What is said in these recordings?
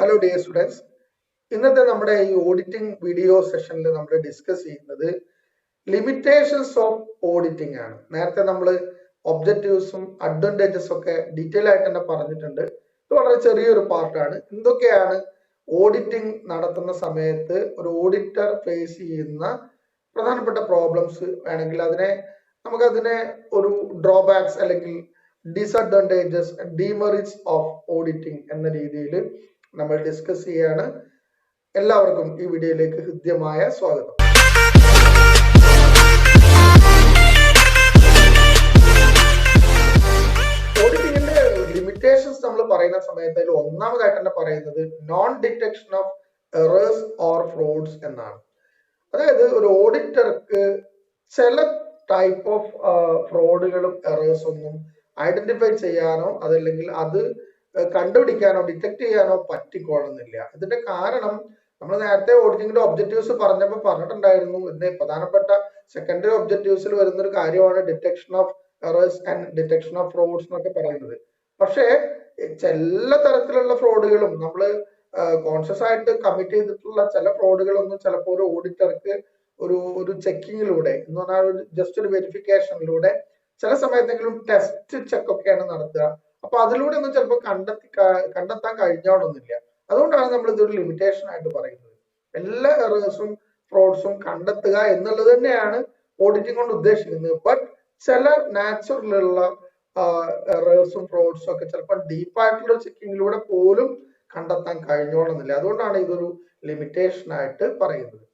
Hello dear students. ഇന്നത്തെ നമ്മുടെ ഈ ഓഡിറ്റിംഗ് വീഡിയോ സെഷനിൽ നമ്മൾ ഡിസ്കസ് ചെയ്യുന്നത് ലിമിറ്റേഷൻസ് ഓഫ് ഓഡിറ്റിംഗ് ആണ്. നേരത്തെ നമ്മൾ ഒബ്ജക്റ്റീവ്സും അഡ്വാൻറ്റേജസും ഒക്കെ ഡീറ്റെയിൽ ആയിട്ട് തന്നെ പറഞ്ഞിട്ടുണ്ട്. ഇത് വളരെ ചെറിയൊരു പാർട്ടാണ്. എന്തൊക്കെയാണ് ഓഡിറ്റിംഗ് നടത്തുന്ന സമയത്ത് ഒരു ഓഡിറ്റർ ഫേസ് ചെയ്യുന്ന പ്രധാനപ്പെട്ട പ്രോബ്ലംസ് വേണമെങ്കിൽ നമുക്കതിനെ ഒരു ഡ്രോബാക്സ് അല്ലെങ്കിൽ ഡിസഡ്വാൻറ്റേജസ് ഡിമെറിറ്റ്സ് ഓഫ് ഓഡിറ്റിംഗ് എന്ന രീതിയിൽ നമ്മൾ ഡിസ്കസ് ചെയ്യാണ്. എല്ലാവർക്കും ഈ വീഡിയോയിലേക്ക് ഹൃദ്യമായ സ്വാഗതം. ഓഡിറ്റിംഗിന്റെ ലിമിറ്റേഷൻസ് നമ്മൾ പറയുന്ന സമയത്ത് അതിൽ ഒന്നാമതായിട്ട് തന്നെ പറയുന്നത് non detection of errors or fruits എന്നാണ്. അതായത് ഒരു ഓഡിറ്റർക്ക് ചില ടൈപ്പ് ഓഫ് ഫ്രോഡുകളും എറേഴ്സ് ഒന്നും ഐഡന്റിഫൈ ചെയ്യാനോ അതല്ലെങ്കിൽ അത് കണ്ടുപിടിക്കാനോ ഡിറ്റക്ട് ചെയ്യാനോ പറ്റിക്കൊള്ളുന്നില്ല. ഇതിന്റെ കാരണം നമ്മൾ നേരത്തെ ഓഡിറ്റിംഗിന്റെ ഒബ്ജക്റ്റീവ്സ് പറഞ്ഞിട്ടുണ്ടായിരുന്നു. ഇതിന്റെ പ്രധാനപ്പെട്ട സെക്കൻഡറി ഒബ്ജക്റ്റീവ്സിൽ വരുന്ന ഒരു കാര്യമാണ് detection of errors and detection of fruits എന്നൊക്കെ പറയുന്നത്. പക്ഷേ എല്ലാ തരത്തിലുള്ള ഫ്രോഡുകളും നമ്മൾ കോൺഷ്യസ് ആയിട്ട് കമ്മിറ്റ് ചെയ്തിട്ടുള്ള ചില ഫ്രോഡുകളൊന്നും ചിലപ്പോൾ ഒരു ഓഡിറ്റർക്ക് ഒരു ചെക്കിങ്ങിലൂടെ എന്ന് പറഞ്ഞാൽ ജസ്റ്റ് ഒരു വെരിഫിക്കേഷനിലൂടെ ചില സമയത്തെങ്കിലും ടെസ്റ്റ് ചെക്ക് ഒക്കെയാണ് നടത്തുക. അപ്പൊ അതിലൂടെ ഒന്നും ചിലപ്പോൾ കണ്ടെത്താൻ കഴിഞ്ഞോളൊന്നുമില്ല. അതുകൊണ്ടാണ് നമ്മൾ ഇതൊരു ലിമിറ്റേഷൻ ആയിട്ട് പറയുന്നത്. എല്ലാ എറേഴ്സും ഫ്രോഡ്സും കണ്ടെത്തുക എന്നുള്ളത് തന്നെയാണ് ഓഡിറ്റിംഗ് കൊണ്ട് ഉദ്ദേശിക്കുന്നത്. ബട്ട് ചില നാച്ചുറലുള്ള എറേഴ്സും ഫ്രോഡ്സും ഒക്കെ ചിലപ്പോൾ ഡീപ്പായിട്ടുള്ള ചെക്കിങ്ങിലൂടെ പോലും കണ്ടെത്താൻ കഴിഞ്ഞോളന്നില്ല. അതുകൊണ്ടാണ് ഇതൊരു ലിമിറ്റേഷൻ ആയിട്ട് പറയുന്നത്.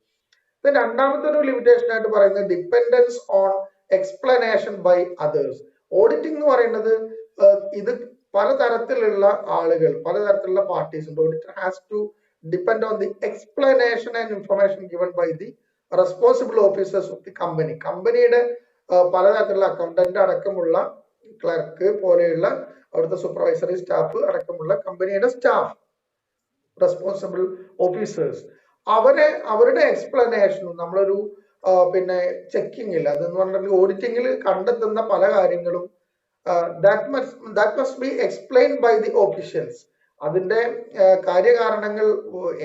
രണ്ടാമത്തെ ഒരു ലിമിറ്റേഷൻ ആയിട്ട് പറയുന്നത് dependence on explanation by others. ഓഡിറ്റിംഗ് എന്ന് പറയുന്നത് ഇത് പലതരത്തിലുള്ള ആളുകൾ പലതരത്തിലുള്ള പാർട്ടീസ് ഉണ്ട്. Auditor has to depend on the explanation and information given by the responsible officers of the company. കമ്പനിയുടെ പലതരത്തിലുള്ള അക്കൗണ്ടന്റ് അടക്കമുള്ള ക്ലർക്ക് പോലെയുള്ള അവിടുത്തെ സൂപ്പർവൈസറി സ്റ്റാഫ് അടക്കമുള്ള കമ്പനിയുടെ സ്റ്റാഫ് റെസ്പോൺസിബിൾ ഓഫീസേഴ്സ് അവരുടെ എക്സ്പ്ലനേഷനും നമ്മളൊരു ചെക്കിങ്ങിൽ അതെന്ന് പറഞ്ഞിട്ടുണ്ടെങ്കിൽ ഓഡിറ്റിംഗിൽ കണ്ടെത്തുന്ന പല കാര്യങ്ങളും that must be explained by the officials. അതിന്റെ കാര്യകാരണങ്ങൾ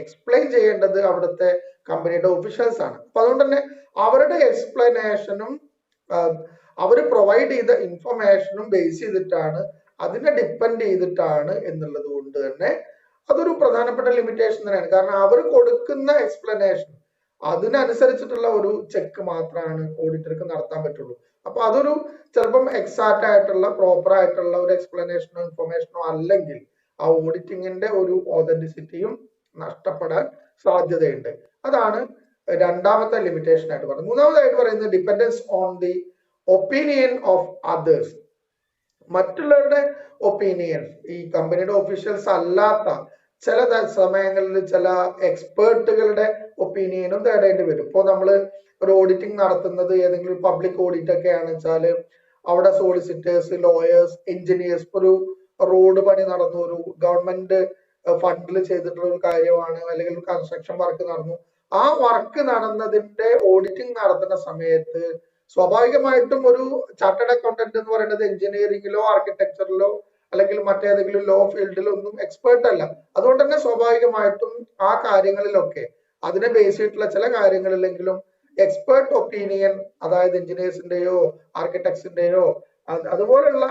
എക്സ്പ്ലെയിൻ ചെയ്യേണ്ടത് അവിടുത്തെ കമ്പനിയുടെ ഒഫീഷ്യൽസ് ആണ്. അപ്പൊ അതുകൊണ്ട് തന്നെ അവരുടെ എക്സ്പ്ലനേഷനും അവർ പ്രൊവൈഡ് ചെയ്ത ഇൻഫർമേഷനും ബേസ് ചെയ്തിട്ടാണ് അതിനെ ഡിപ്പെൻഡ് ചെയ്തിട്ടാണ് എന്നുള്ളത് കൊണ്ട് തന്നെ അതൊരു പ്രധാനപ്പെട്ട ലിമിറ്റേഷൻ തന്നെയാണ്. കാരണം അവർ കൊടുക്കുന്ന എക്സ്പ്ലനേഷൻ അതിനനുസരിച്ചിട്ടുള്ള ഒരു ചെക്ക് മാത്രമാണ് ഓഡിറ്റർക്ക് നടത്താൻ പറ്റുള്ളൂ. അപ്പൊ അതൊരു ചിലപ്പം എക്സാക്റ്റ് ആയിട്ടുള്ള പ്രോപ്പർ ആയിട്ടുള്ള ഒരു എക്സ്പ്ലനേഷനോ ഇൻഫർമേഷനോ അല്ലെങ്കിൽ ആ ഓഡിറ്റിംഗിന്റെ ഒരു ഓതന്റിസിറ്റിയും നഷ്ടപ്പെടാൻ സാധ്യതയുണ്ട്. അതാണ് രണ്ടാമത്തെ ലിമിറ്റേഷൻ ആയിട്ട് പറയുന്നത്. മൂന്നാമതായിട്ട് പറയുന്നത് dependence on the opinion of others. മറ്റുള്ളവരുടെ ഒപ്പീനിയൻ ഈ കമ്പനിയുടെ ഒഫീഷ്യൽസ് അല്ലാത്ത ചില സമയങ്ങളിൽ ചില എക്സ്പേർട്ടുകളുടെ ഒപ്പീനിയനും തേടേണ്ടി വരും. ഇപ്പോൾ നമ്മൾ ഒരു ഓഡിറ്റിംഗ് നടത്തുന്നത് ഏതെങ്കിലും പബ്ലിക് ഓഡിറ്റ് ഒക്കെ ആണെന്ന് വെച്ചാൽ അവിടെ സോളിസിറ്റേഴ്സ്, ലോയേഴ്സ്, എഞ്ചിനീയേഴ്സ്, ഒരു റോഡ് പണി നടന്നു, ഒരു ഗവൺമെന്റ് ഫണ്ടിൽ ചെയ്തിട്ടുള്ള ഒരു കാര്യമാണ്, അല്ലെങ്കിൽ ഒരു കൺസ്ട്രക്ഷൻ വർക്ക് നടന്നു. ആ വർക്ക് നടന്നതിന്റെ ഓഡിറ്റിംഗ് നടത്തുന്ന സമയത്ത് സ്വാഭാവികമായിട്ടും ഒരു ചാർട്ടേഡ് അക്കൗണ്ടന്റ് എന്ന് പറയുന്നത് എഞ്ചിനീയറിംഗിലോ ആർക്കിടെക്ചറിലോ അല്ലെങ്കിൽ മറ്റേതെങ്കിലും ലോ ഫീൽഡിലോ ഒന്നും എക്സ്പേർട്ട് അല്ല. അതുകൊണ്ട് തന്നെ സ്വാഭാവികമായിട്ടും ആ കാര്യങ്ങളിലൊക്കെ അതിനെ ബേസ് ചെയ്തിട്ടുള്ള ചില കാര്യങ്ങളിലെങ്കിലും എക്സ്പേർട്ട് ഒപ്പീനിയൻ, അതായത് എഞ്ചിനീയേഴ്സിന്റെയോ ആർക്കിടെക്ട്സിന്റെയോ അതുപോലുള്ള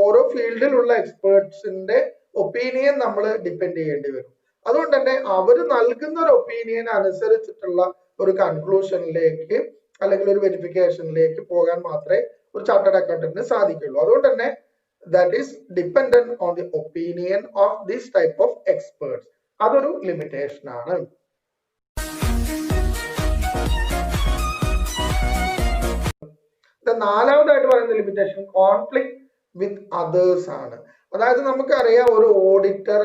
ഓരോ ഫീൽഡിലുള്ള എക്സ്പേർട്സിന്റെ ഒപ്പീനിയൻ നമ്മൾ ഡിപ്പെൻഡ് ചെയ്യേണ്ടി വരും. അതുകൊണ്ട് തന്നെ അവർ നൽകുന്ന ഒരു ഒപ്പീനിയൻ അനുസരിച്ചിട്ടുള്ള ഒരു കൺക്ലൂഷനിലേക്ക് അല്ലെങ്കിൽ ഒരു വെരിഫിക്കേഷനിലേക്ക് പോകാൻ മാത്രമേ ഒരു ചാർട്ടേഡ് അക്കൗണ്ടന്റിന് സാധിക്കുള്ളൂ. അതുകൊണ്ട് തന്നെ that is dependent on the opinion of this type of experts. അതൊരു ലിമിറ്റേഷൻ ആണ്. നാലാമതായിട്ട് പറയുന്ന ലിമിറ്റേഷൻ കോൺഫ്ലിക്ട് വിത്ത് അതേഴ്സ് ആണ്. അതായത് നമുക്കറിയാം ഒരു ഓഡിറ്റർ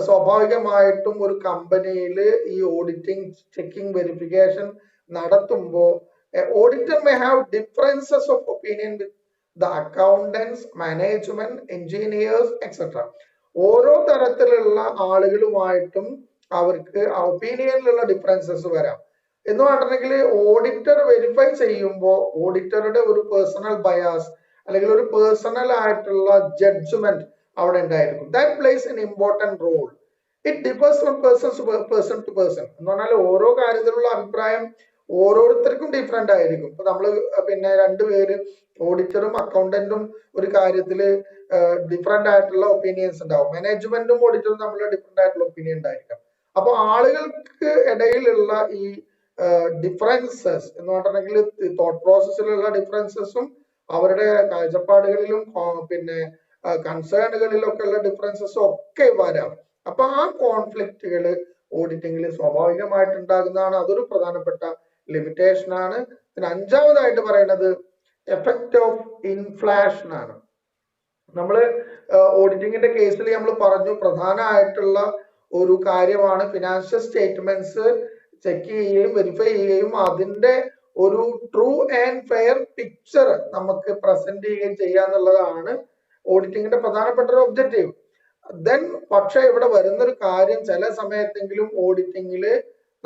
സ്വാഭാവികമായിട്ടും ഒരു കമ്പനിയിൽ ഈ ഓഡിറ്റിംഗ് ചെക്കിംഗ് വെരിഫിക്കേഷൻ നടത്തുമ്പോൾ auditor may have differences of opinion with the accountants, management, engineers, etc. ഓരോ തരത്തിലുള്ള ആളുകളുമായിട്ടും അവർക്ക് ഒപ്പീനിയനിലുള്ള ഡിഫറൻസസ് വരാം. എന്ന് പറഞ്ഞിട്ടുണ്ടെങ്കിൽ ഓഡിറ്റർ വെരിഫൈ ചെയ്യുമ്പോൾ ഓഡിറ്ററുടെ ഒരു പേഴ്സണൽ ബയാസ് അല്ലെങ്കിൽ ഒരു പേഴ്സണൽ ആയിട്ടുള്ള ജഡ്ജ്മെന്റ് അവിടെ ഉണ്ടായിരിക്കും. That plays an important role. It differs from person to person. എന്ന് പറഞ്ഞാൽ ഓരോ കാര്യത്തിലുള്ള അഭിപ്രായം ഓരോരുത്തർക്കും ഡിഫറെന്റ് ആയിരിക്കും. ഇപ്പൊ നമ്മള് പിന്നെ രണ്ടുപേര് ഓഡിറ്ററും അക്കൗണ്ടന്റും ഒരു കാര്യത്തില് ഡിഫറെന്റ് ആയിട്ടുള്ള ഒപ്പീനിയൻസ് ഉണ്ടാവും. മാനേജ്മെന്റും ഓഡിറ്ററും തമ്മിൽ ഡിഫറെന്റ് ആയിട്ടുള്ള ഒപ്പീനിയൻ ഉണ്ടായിരിക്കാം. അപ്പൊ ആളുകൾക്ക് ഇടയിലുള്ള ഈ ഡിഫറൻസസ് എന്ന് പറഞ്ഞിട്ടുണ്ടെങ്കിൽ തോട്ട് പ്രോസസ്സിലുള്ള ഡിഫറൻസസും അവരുടെ കാഴ്ചപ്പാടുകളിലും പിന്നെ കൺസേണുകളിലൊക്കെ ഉള്ള ഡിഫറൻസസും ഒക്കെ വരാം. അപ്പൊ ആ കോൺഫ്ലിക്റ്റുകൾ ഓഡിറ്റിംഗിൽ സ്വാഭാവികമായിട്ട് ഉണ്ടാകുന്നതാണ്. അതൊരു പ്രധാനപ്പെട്ട ലിമിറ്റേഷൻ ആണ്. പിന്നെ അഞ്ചാമതായിട്ട് പറയുന്നത് എഫക്റ്റ് ഓഫ് ഇൻഫ്ലേഷൻ ആണ്. നമ്മള് ഓഡിറ്റിംഗിന്റെ കേസിൽ നമ്മൾ പറഞ്ഞു പ്രധാനമായിട്ടുള്ള ഒരു കാര്യമാണ് ഫിനാൻഷ്യൽ സ്റ്റേറ്റ്മെന്റ്സ് ചെക്ക് ചെയ്യുകയും വെരിഫൈ ചെയ്യുകയും അതിന്റെ ഒരു ട്രൂ ആൻഡ് ഫെയർ പിക്ചർ നമുക്ക് പ്രസന്റ് ചെയ്യുകയും ചെയ്യുക എന്നുള്ളതാണ് ഓഡിറ്റിംഗിന്റെ പ്രധാനപ്പെട്ട ഒരു ഒബ്ജക്റ്റീവ്. ദെൻ പക്ഷെ ഇവിടെ വരുന്നൊരു കാര്യം, ചില സമയത്തെങ്കിലും ഓഡിറ്റിംഗിൽ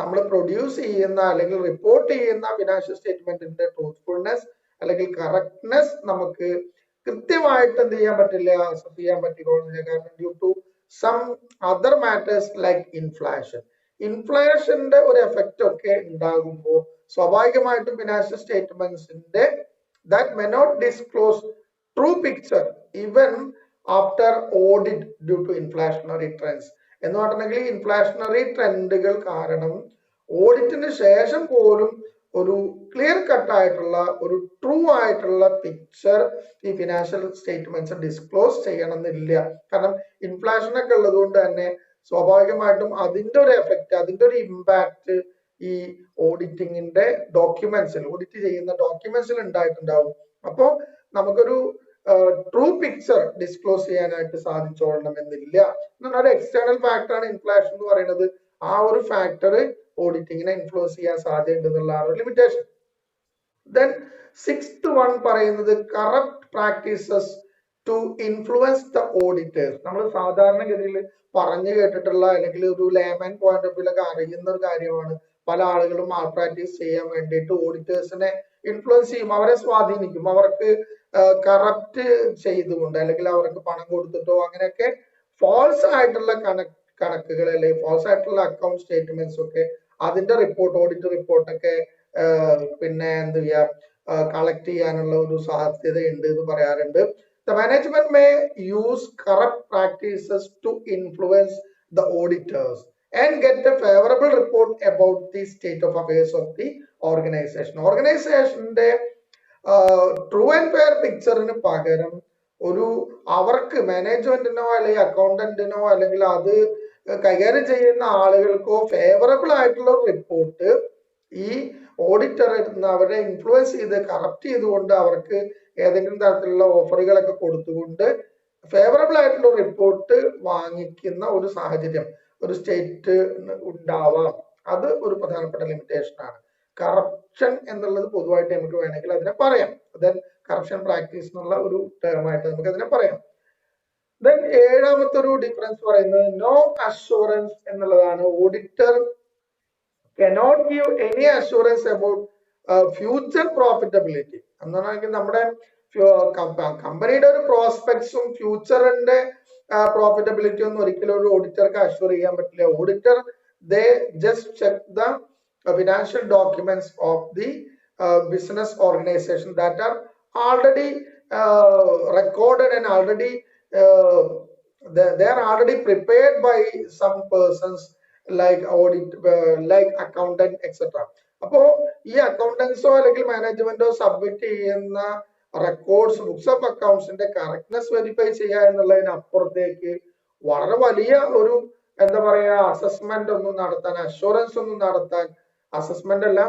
നമ്മൾ പ്രൊഡ്യൂസ് ചെയ്യുന്ന അല്ലെങ്കിൽ റിപ്പോർട്ട് ചെയ്യുന്ന ഫിനാൻഷ്യൽ സ്റ്റേറ്റ്മെന്റിന്റെ ട്രൂത്ത്ഫുൾനെസ് അല്ലെങ്കിൽ കറക്റ്റ്നെസ് നമുക്ക് കൃത്യമായിട്ട് എന്ത് ചെയ്യാൻ പറ്റില്ല, അക്സെപ്റ്റ് ചെയ്യാൻ പറ്റില്ല. കാരണം due to some other matters like inflation. ഇൻഫ്ലേഷന്റെ ഒരു എഫക്റ്റ് ഒക്കെ ഉണ്ടാകുമ്പോൾ സ്വാഭാവികമായിട്ടും ഫിനാൻഷ്യൽ സ്റ്റേറ്റ്മെന്റ്സിന്റെ that may not disclose true picture even after audit due to inflationary trends. എന്ന് പറഞ്ഞിട്ടുണ്ടെങ്കിൽ ഇൻഫ്ലേഷണറി ട്രെൻഡുകൾ കാരണം ഓഡിറ്റിന് ശേഷം പോലും ഒരു ക്ലിയർ കട്ട് ആയിട്ടുള്ള ഒരു ട്രൂ ആയിട്ടുള്ള പിക്ചർ ഈ ഫിനാൻഷ്യൽ സ്റ്റേറ്റ്മെന്റ്സ് ഡിസ്ക്ലോസ് ചെയ്യണമെന്നില്ല. കാരണം ഇൻഫ്ലേഷൻ ഒക്കെ ഉള്ളത് കൊണ്ട് തന്നെ സ്വാഭാവികമായിട്ടും അതിന്റെ ഒരു എഫക്റ്റ്, അതിന്റെ ഒരു ഇമ്പാക്ട് ഈ ഓഡിറ്റിംഗിന്റെ ഡോക്യുമെന്റ്സിൽ, ഓഡിറ്റ് ചെയ്യുന്ന ഡോക്യുമെന്റ്സിൽ ഉണ്ടായിട്ടുണ്ടാവും. അപ്പോ നമുക്കൊരു ട്രൂ പിക്ചർ ഡിസ്ക്ലോസ് ചെയ്യാനായിട്ട് സാധിച്ചോളണം എന്നില്ല. എന്നൊരു എക്സ്റ്റേണൽ ഫാക്ടറാണ് ഇൻഫ്ലേഷൻ എന്ന് പറയുന്നത്. ആ ഒരു ഫാക്ടർ ഓഡിറ്റിങ്ങിനെ ഇൻഫ്ലുവൻസ് ചെയ്യാൻ സാധ്യതയുണ്ട് എന്നുള്ളതാണ് ഒരു ലിമിറ്റേഷൻ. ദെൻ സിക്സ്ത് വൺ പറയുന്നത് corrupt practices to influence the auditors. നമ്മൾ സാധാരണഗതിയിൽ പറഞ്ഞു കേട്ടിട്ടുള്ള അല്ലെങ്കിൽ ഒരു ലേമൻ പോയിന്റ് ഓഫ് വ്യൂലൊക്കെ അറിയുന്ന ഒരു കാര്യമാണ്. പല ആളുകളും മാൽ പ്രാക്ടീസ് ചെയ്യാൻ വേണ്ടിയിട്ട് ഓഡിറ്റേഴ്സിനെ ഇൻഫ്ലുവൻസ് ചെയ്യും, അവരെ സ്വാധീനിക്കും. അവർക്ക് കറപ്റ്റ് ചെയ്തുകൊണ്ട് അല്ലെങ്കിൽ അവർക്ക് പണം കൊടുത്തിട്ടോ അങ്ങനെയൊക്കെ ഫാൾസ് ആയിട്ടുള്ള കണക്കുകൾ അല്ലെങ്കിൽ ഫാൾസ് ആയിട്ടുള്ള അക്കൗണ്ട് സ്റ്റേറ്റ്മെന്റ്സ് ഒക്കെ അതിന്റെ റിപ്പോർട്ട്, ഓഡിറ്റ് റിപ്പോർട്ടൊക്കെ പിന്നെ എന്ത് ചെയ്യാ കളക്ട് ചെയ്യാനുള്ള ഒരു സാധ്യതയുണ്ട് എന്ന് പറയാറുണ്ട്. The management may use corrupt practices to influence the auditors and get a favorable report about the state of affairs of the organization. ഓർഗനൈസേഷന്റെ ട്രൂ ആൻഡ് ഫെയർ പിക്ചറിന് പകരം ഒരു അവർക്ക് മാനേജ്മെന്റിനോ അല്ലെങ്കിൽ അക്കൗണ്ടന്റിനോ അല്ലെങ്കിൽ അത് കൈകാര്യം ചെയ്യുന്ന ആളുകൾക്കോ ഫേവറബിൾ ആയിട്ടുള്ള ഒരു റിപ്പോർട്ട് ഈ ഓഡിറ്റർ അവരെ ഇൻഫ്ലുവൻസ് ചെയ്ത് കറപ്റ്റ് ചെയ്തുകൊണ്ട് അവർക്ക് ഏതെങ്കിലും തരത്തിലുള്ള ഓഫറുകളൊക്കെ കൊടുത്തുകൊണ്ട് ഫേവറബിൾ ആയിട്ടുള്ള റിപ്പോർട്ട് വാങ്ങിക്കുന്ന ഒരു സാഹചര്യം ഒരു സ്റ്റേറ്റ് ഉണ്ടാവാം. അത് ഒരു പ്രധാനപ്പെട്ട ലിമിറ്റേഷൻ ആണ്. കറപ്ഷൻ എന്നുള്ളത് പൊതുവായിട്ട് നമുക്ക് വേണമെങ്കിൽ അതിനെ പറയാം. ദെൻ കറപ്ഷൻ പ്രാക്ടീസ് എന്നുള്ള ഒരു ടേമായിട്ട് നമുക്ക് അതിനെ പറയാം. ദെൻ ഏഴാമത്തെ ഒരു ഡിഫറൻസ് പറയുന്നത് നോ അഷുറൻസ് എന്നുള്ളതാണ്. Auditor cannot give any assurance about future profitability. എന്നാണെങ്കിൽ നമ്മുടെ കമ്പനിയുടെ ഒരു പ്രോസ്പെക്ട്സും ഫ്യൂച്ചറിന്റെ പ്രോഫിറ്റബിലിറ്റി ഒന്നും ഒരിക്കലും ഒരു ഓഡിറ്റർക്ക് അഷ്യൂർ ചെയ്യാൻ പറ്റില്ല. Auditor they just check the financial documents of the business organization that are already recorded and already they are already prepared by some persons like audit, like accountant, etc. അപ്പോ ഈ അക്കൗണ്ടൻസോ അല്ലെങ്കിൽ മാനേജ്മെന്റോ സബ്മിറ്റ് ചെയ്യുന്ന records, books of അക്കൗണ്ട്സിന്റെ correctness verify ചെയ്യുക എന്നുള്ളതിനപ്പുറത്തേക്ക് വളരെ വലിയ ഒരു എന്താ പറയാ അസസ്മെന്റ് ഒന്നും നടത്താൻ, അഷുറൻസ് ഒന്നും നടത്താൻ, അസസ്മെന്റ് അല്ല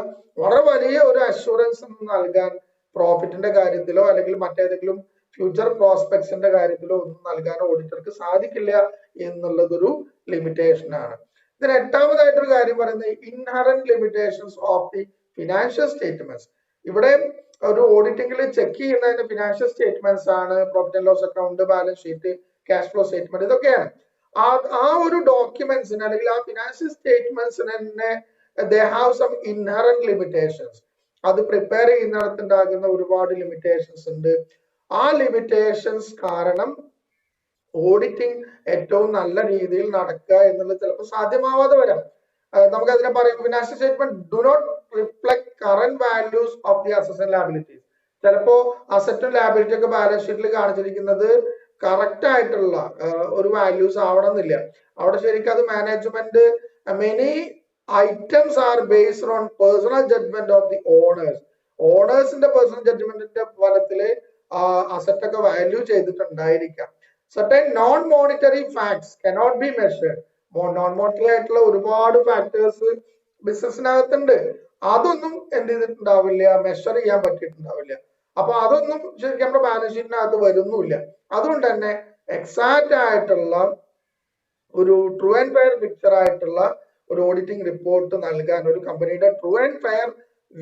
വളരെ വലിയ ഒരു അഷുറൻസ് ഒന്നും നൽകാൻ പ്രോഫിറ്റിന്റെ കാര്യത്തിലോ അല്ലെങ്കിൽ മറ്റേതെങ്കിലും ഫ്യൂച്ചർ പ്രോസ്പെക്ട്സിന്റെ കാര്യത്തിലോ ഒന്നും നൽകാൻ ഓഡിറ്റർക്ക് സാധിക്കില്ല എന്നുള്ളതൊരു ലിമിറ്റേഷൻ ആണ്. ഇതിന് എട്ടാമതായിട്ടൊരു കാര്യം പറയുന്നത് inherent limitations of the financial statements. ഇവിടെ ഒരു ഓഡിറ്റിംഗിൽ ചെക്ക് ചെയ്യുന്നതിന്റെ ഫിനാൻഷ്യൽ സ്റ്റേറ്റ്മെന്റ്സ് ആണ് profit and loss account, balance sheet, cash flow statement, ഇതൊക്കെയാണ്. ആ ഒരു ഡോക്യുമെന്റ്സിന് അല്ലെങ്കിൽ ആ ഫിനാൻഷ്യൽ സ്റ്റേറ്റ്മെന്റ്സിന് തന്നെ they have some inherent limitations. അത് പ്രിപ്പയർ ചെയ്യുന്നിടത്തുണ്ടാകുന്ന ഒരുപാട് ലിമിറ്റേഷൻസ് ഉണ്ട്. ആ ലിമിറ്റേഷൻസ് കാരണം ഓഡിറ്റിംഗ് ഏറ്റവും നല്ല രീതിയിൽ നടക്കുക എന്നുള്ളത് ചിലപ്പോൾ സാധ്യമാവാതെ വരാം. നമുക്ക് അതിനെ പറയും financial statement do not reflect current values of the assets and liabilities. ചിലപ്പോ അസറ്റും ലയബിലിറ്റി ഒക്കെ ബാലൻസ് ഷീറ്റിൽ കാണിച്ചിരിക്കുന്നത് കറക്റ്റ് ആയിട്ടുള്ള ഒരു വാല്യൂസ് ആവണമെന്നില്ല. അവിടെ ശരിക്കും അത് management many items are based on personal judgment of the owners. ഓണേഴ്സിന്റെ പേഴ്സണൽ ജഡ്ജ്മെന്റിന്റെ ഫലത്തില് അസറ്റ് ഒക്കെ വാല്യൂ ചെയ്തിട്ടുണ്ടായിരിക്കാം. certain non monetary facts cannot be measured. Non monetary ആയിട്ടുള്ള ഒരുപാട് ഫാക്ടേഴ്സ് ബിസിനസ്സിനകത്തുണ്ട്. അതൊന്നും എന്ത് ചെയ്തിട്ടുണ്ടാവില്ല, മെഷർ ചെയ്യാൻ പറ്റിയിട്ടുണ്ടാവില്ല. അപ്പൊ അതൊന്നും ശരിക്കും നമ്മുടെ ബാലൻസ് ഷീറ്റിനകത്ത് വരുന്നില്ല. അതുകൊണ്ട് തന്നെ എക്സാക്റ്റ് ആയിട്ടുള്ള ഒരു ട്രൂ ആൻഡ് ഫെയർ പിക്ചർ ആയിട്ടുള്ള ഒരു ഓഡിറ്റിംഗ് റിപ്പോർട്ട് നൽകാൻ, ഒരു കമ്പനിയുടെ ട്രൂ ആൻഡ് ഫെയർ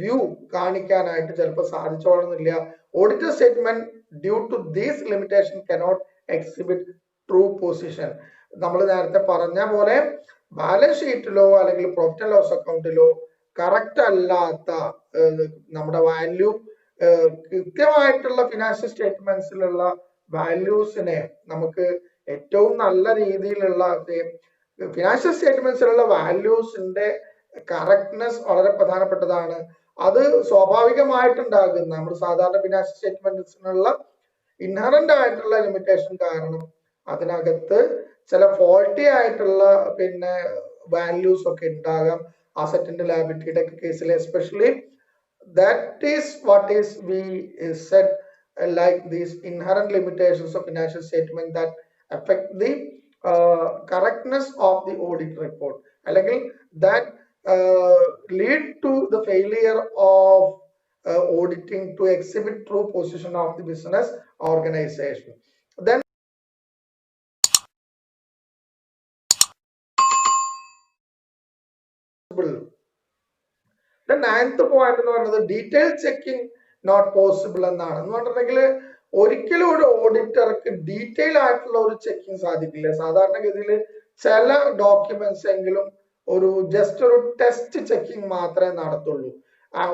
വ്യൂ കാണിക്കാനായിട്ട് ചിലപ്പോൾ സാധിച്ചോളുന്നില്ല. Auditor statement due to these limitation cannot exhibit true position. നമ്മൾ നേരത്തെ പറഞ്ഞ പോലെ ബാലൻസ് ഷീറ്റിലോ അല്ലെങ്കിൽ പ്രോഫിറ്റ് ആൻഡ് ലോസ് അക്കൗണ്ടിലോ കറക്റ്റ് അല്ലാത്ത നമ്മുടെ വാല്യൂ കൃത്യമായിട്ടുള്ള ഫിനാൻഷ്യൽ സ്റ്റേറ്റ്മെന്റ്സിലുള്ള വാല്യൂസിനെ നമുക്ക് ഏറ്റവും നല്ല രീതിയിലുള്ള ഫിനാൻഷ്യൽ സ്റ്റേറ്റ്മെന്റ്സിലുള്ള വാല്യൂസിന്റെ കറക്റ്റ്നെസ് വളരെ പ്രധാനപ്പെട്ടതാണ്. അത് സ്വാഭാവികമായിട്ടുണ്ടാകുന്ന നമ്മൾ സാധാരണ ഫിനാൻഷ്യൽ സ്റ്റേറ്റ്മെന്റ്സിനുള്ള ഇൻഹറന്റ് ആയിട്ടുള്ള ലിമിറ്റേഷൻ കാരണം അതിനകത്ത് ചില ഫോൾട്ടി ആയിട്ടുള്ള വാല്യൂസ് ഒക്കെ ഉണ്ടാകാം. അസറ്റിന്റെ ലയബിലിറ്റിയുടെ കേസിൽ especially that is what is we said like these inherent limitations of financial statement that affect the correctness of the audit report, അല്ലെങ്കിൽ that lead to the failure of auditing to exhibit true position of the business organization. Then the ninth point എന്ന് പറയുന്നത് detail checking not possible എന്നാണ്. എന്ന് പറഞ്ഞിട്ടുണ്ടെങ്കിൽ ഒരിക്കലും ഒരു ഓഡിറ്റർക്ക് detail ആയിട്ടുള്ള ഒരു ചെക്കിംഗ് സാധിക്കില്ല. സാധാരണഗതിയിൽ ചില ഡോക്യുമെന്റ്സ് എങ്കിലും ഒരു ജസ്റ്റ് ഒരു ടെസ്റ്റ് ചെക്കിംഗ് മാത്രമേ നടത്തുള്ളൂ.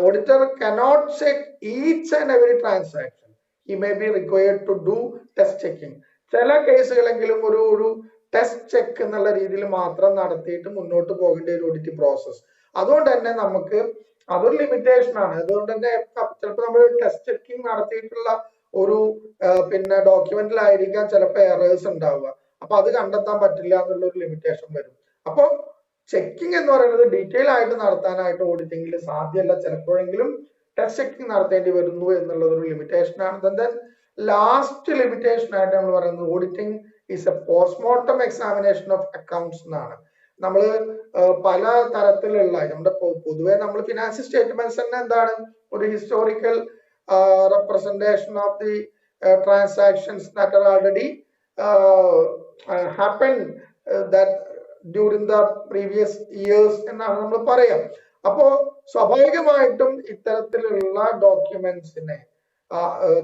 Auditor cannot check each and every transaction. He may be required to do test checking. ചില കേസുകളെങ്കിലും ഒരു ടെസ്റ്റ് ചെക്ക് എന്നുള്ള രീതിയിൽ മാത്രം നടത്തിയിട്ട് മുന്നോട്ട് പോകേണ്ട ഒരു ഓഡിറ്റ് പ്രോസസ്. അതുകൊണ്ട് തന്നെ നമുക്ക് അതൊരു ലിമിറ്റേഷൻ ആണ്. അതുകൊണ്ട് തന്നെ ചിലപ്പോൾ നമ്മൾ ടെസ്റ്റ് ചെക്കിംഗ് നടത്തിയിട്ടുള്ള ഒരു ഡോക്യുമെന്റിലായിരിക്കാം ചിലപ്പോൾ എറേഴ്സ് ഉണ്ടാവുക. അപ്പൊ അത് കണ്ടെത്താൻ പറ്റില്ല എന്നുള്ള ഒരു ലിമിറ്റേഷൻ വരും. അപ്പൊ ചെക്കിംഗ് എന്ന് പറയുന്നത് ഡീറ്റെയിൽ ആയിട്ട് നടത്താനായിട്ട് ഓഡിറ്റിംഗിൽ സാധ്യമല്ല. ചിലപ്പോഴെങ്കിലും ടെസ്റ്റ് ചെക്കിംഗ് നടത്തേണ്ടി വരുന്നു എന്നുള്ളത് ഒരു ലിമിറ്റേഷൻ ആണ്. ദെൻ ലാസ്റ്റ് ലിമിറ്റേഷൻ ആയിട്ട് നമ്മൾ പറയുന്നത് auditing is A postmortem examination of accounts എന്നാണ്. നമ്മൾ പല തരത്തിലുള്ള നമ്മുടെ പൊതുവെ നമ്മൾ ഫിനാൻഷ്യൽ സ്റ്റേറ്റ്മെന്റ്സ് തന്നെ എന്താണ് ഒരു historical representation of the transactions that are already happened that during the previous years എന്നാണ് നമ്മൾ പറയാം. അപ്പോ സ്വാഭാവികമായിട്ടും ഇത്തരത്തിലുള്ള ഡോക്യുമെന്റ്സിനെ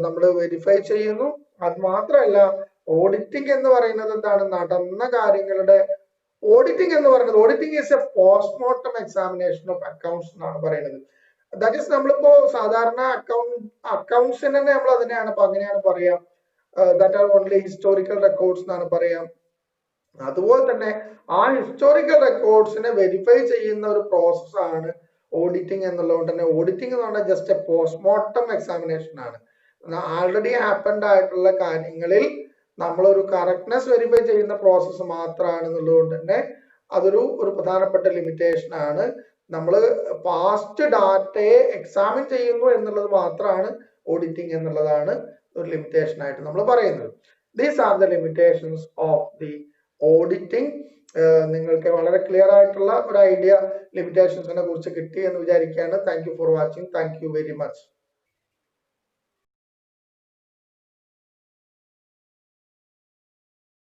നമ്മൾ വെരിഫൈ ചെയ്യുന്നു. അത് മാത്രമല്ല ഓഡിറ്റിംഗ് എന്ന് പറയുന്നത് എന്താണ്, നടന്ന കാര്യങ്ങളുടെ ഓഡിറ്റിംഗ് എന്ന് പറയുന്നത് auditing is A postmortem examination of accounts എന്നാണ് പറയുന്നത്. ദാറ്റ് ഈസ് നമ്മളിപ്പോ സാധാരണ അക്കൗണ്ട്സിന് തന്നെ നമ്മൾ അങ്ങനെയാണ് പറയാം. That are only historical records എന്നാണ് പറയാം. അതുപോലെ തന്നെ ആ ഹിസ്റ്റോറിക്കൽ റെക്കോർഡ്സിനെ വെരിഫൈ ചെയ്യുന്ന ഒരു പ്രോസസ് ആണ് ഓഡിറ്റിംഗ് എന്നുള്ളതുകൊണ്ട് തന്നെ ഓഡിറ്റിംഗ് എന്ന് പറഞ്ഞാൽ ജസ്റ്റ് എ പോസ്റ്റ്മോർട്ടം എക്സാമിനേഷൻ ആണ്. ആൾറെഡി ഹാപ്പൻഡ് ആയിട്ടുള്ള കാര്യങ്ങളിൽ നമ്മളൊരു കറക്റ്റ്നെസ് വെരിഫൈ ചെയ്യുന്ന പ്രോസസ്സ് മാത്രമാണ് എന്നുള്ളതുകൊണ്ട് തന്നെ അതൊരു പ്രധാനപ്പെട്ട ലിമിറ്റേഷൻ ആണ്. നമ്മൾ പാസ്റ്റ് ഡാറ്റയെ എക്സാമിൻ ചെയ്യുന്നു എന്നുള്ളത് മാത്രമാണ് ഓഡിറ്റിംഗ് എന്നുള്ളതാണ് ഒരു ലിമിറ്റേഷൻ ആയിട്ട് നമ്മൾ പറയുന്നത്. These are the limitations of the auditing. നിങ്ങൾക്ക് വളരെ ക്ലിയർ ആയിട്ടുള്ള ഒരു ഐഡിയ ലിമിറ്റേഷൻസിനെ കുറിച്ച് കിട്ടി എന്ന് വിചാരിക്കുകയാണ്. Thank you for watching. Thank you very much.